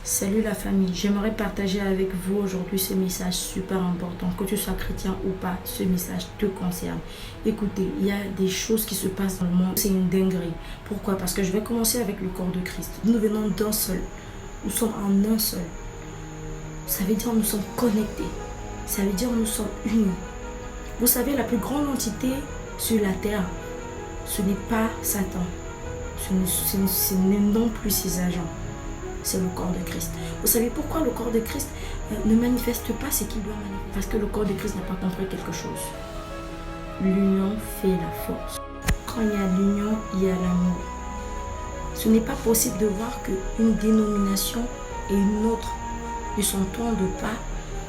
Salut la famille, j'aimerais partager avec vous aujourd'hui ce message super important. Que tu sois chrétien ou pas, ce message te concerne. Écoutez, il y a des choses qui se passent dans le monde, c'est une dinguerie. Pourquoi? Parce que je vais commencer avec le corps de Christ. Nous venons d'un seul, nous sommes en un seul. Ça veut dire que nous sommes connectés, ça veut dire que nous sommes unis. Vous savez, la plus grande entité sur la terre, ce n'est pas Satan, ce n'est non plus ses agents. C'est le corps de Christ. Vous savez pourquoi le corps de Christ ne manifeste pas ce qu'il doit manifester? Parce que le corps de Christ n'a pas compris quelque chose. L'union fait la force. Quand il y a l'union, il y a l'amour. Ce n'est pas possible de voir qu'une dénomination et une autre ne s'entendent pas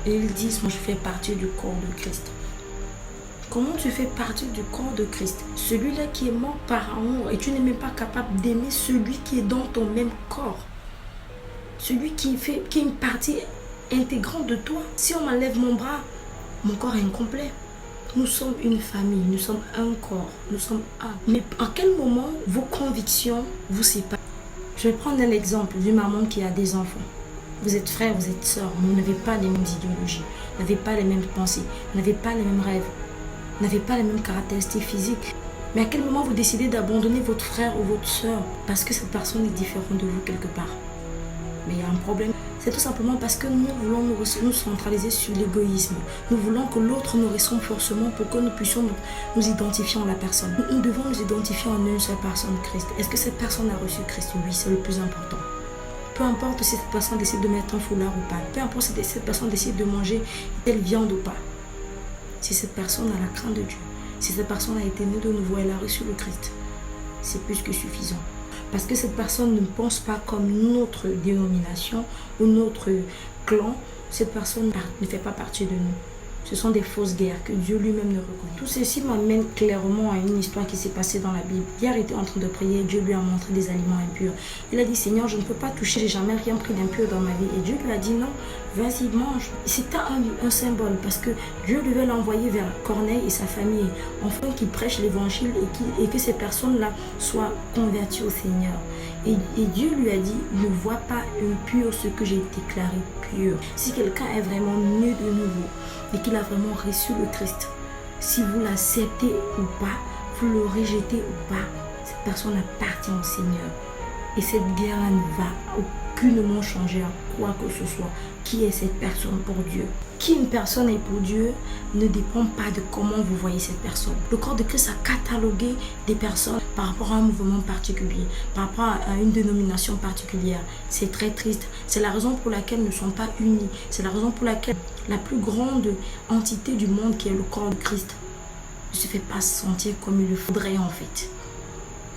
et ils disent « moi je fais partie du corps de Christ ». Comment tu fais partie du corps de Christ? Celui-là qui est mort par amour et tu n'es même pas capable d'aimer celui qui est dans ton même corps. Celui qui est une partie intégrante de toi. Si on m'enlève mon bras, mon corps est incomplet. Nous sommes une famille, nous sommes un corps, nous sommes un. Mais à quel moment vos convictions vous séparent? Je vais prendre un exemple d'une maman qui a des enfants. Vous êtes frères, vous êtes sœurs, mais vous n'avez pas les mêmes idéologies, vous n'avez pas les mêmes pensées, vous n'avez pas les mêmes rêves, vous n'avez pas les mêmes caractéristiques physiques. Mais à quel moment vous décidez d'abandonner votre frère ou votre sœur parce que cette personne est différente de vous quelque part? Mais il y a un problème. C'est tout simplement parce que nous voulons nous centraliser sur l'égoïsme. Nous voulons que l'autre nous ressemble forcément pour que nous puissions nous identifier en la personne. Nous devons nous identifier en une seule personne, Christ. Est-ce que cette personne a reçu Christ? Oui, c'est le plus important. Peu importe si cette personne décide de mettre un foulard ou pas. Peu importe si cette personne décide de manger telle viande ou pas. Si cette personne a la crainte de Dieu, si cette personne a été née de nouveau, elle a reçu le Christ, c'est plus que suffisant. Parce que cette personne ne pense pas comme notre dénomination ou notre clan. Cette personne ne fait pas partie de nous. Ce sont des fausses guerres que Dieu lui-même ne reconnaît. Tout ceci m'amène clairement à une histoire qui s'est passée dans la Bible. Hier, il était en train de prier. Dieu lui a montré des aliments impurs. Il a dit, Seigneur, je ne peux pas toucher. J'ai jamais rien pris d'impur dans ma vie. Et Dieu lui a dit, non, vas-y, mange. C'était un symbole parce que Dieu devait l'envoyer vers Corneille et sa famille, afin qu'il prêche l'évangile et que ces personnes-là soient converties au Seigneur. Et Dieu lui a dit, ne vois pas impur ce que j'ai déclaré pur. Si quelqu'un est vraiment né de nouveau et qu'il a vraiment reçu le Christ, si vous l'acceptez ou pas, vous le rejetez ou pas, cette personne appartient au Seigneur. Et cette guerre-là ne va aucunement changer à quoi que ce soit. Qui est cette personne pour Dieu? Qui une personne est pour Dieu ne dépend pas de comment vous voyez cette personne. Le corps de Christ a catalogué des personnes par rapport à un mouvement particulier, par rapport à une dénomination particulière. C'est très triste. C'est la raison pour laquelle nous ne sommes pas unis. C'est la raison pour laquelle la plus grande entité du monde, qui est le corps de Christ, ne se fait pas sentir comme il le faudrait en fait.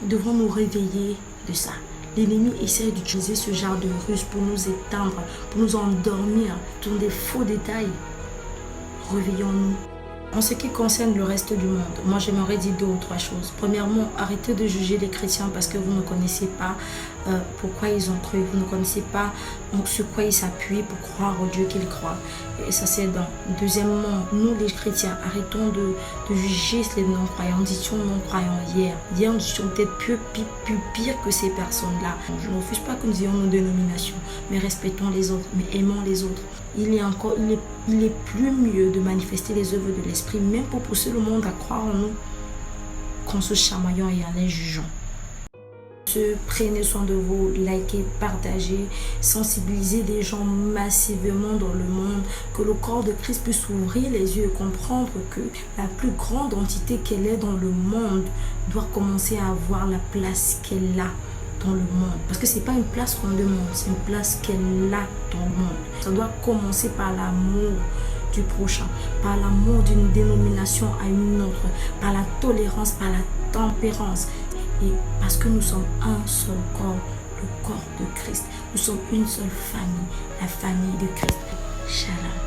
Nous devons nous réveiller de ça. L'ennemi essaie d'utiliser ce genre de ruse pour nous éteindre, pour nous endormir dans des faux détails. Réveillons-nous. En ce qui concerne le reste du monde, moi j'aimerais dire 2 ou 3 choses. Premièrement, arrêtez de juger les chrétiens parce que vous ne connaissez pas pourquoi ils ont cru, vous ne connaissez pas sur quoi ils s'appuient pour croire au Dieu qu'ils croient. Et ça c'est d'un. Deuxièmement, nous les chrétiens, arrêtons de juger les non-croyants. Nous étions non-croyants hier. Hier nous étions peut-être plus pire que ces personnes-là. Je ne refuse pas que nous ayons nos dénominations, mais respectons les autres, mais aimons les autres. Il est plus mieux de manifester les œuvres de l'esprit, même pour pousser le monde à croire en nous, qu'en se chamaillant et en les jugeant. Prenez soin de vous, likez, partagez, sensibilisez les gens massivement dans le monde, que le corps de Christ puisse ouvrir les yeux et comprendre que la plus grande entité qu'elle est dans le monde doit commencer à avoir la place qu'elle a dans le monde. Parce que ce n'est pas une place qu'on demande, c'est une place qu'elle a dans le monde. Ça doit commencer par l'amour du prochain, par l'amour d'une dénomination à une autre, par la tolérance, par la tempérance. Et parce que nous sommes un seul corps, le corps de Christ. Nous sommes une seule famille, la famille de Christ. Shalom.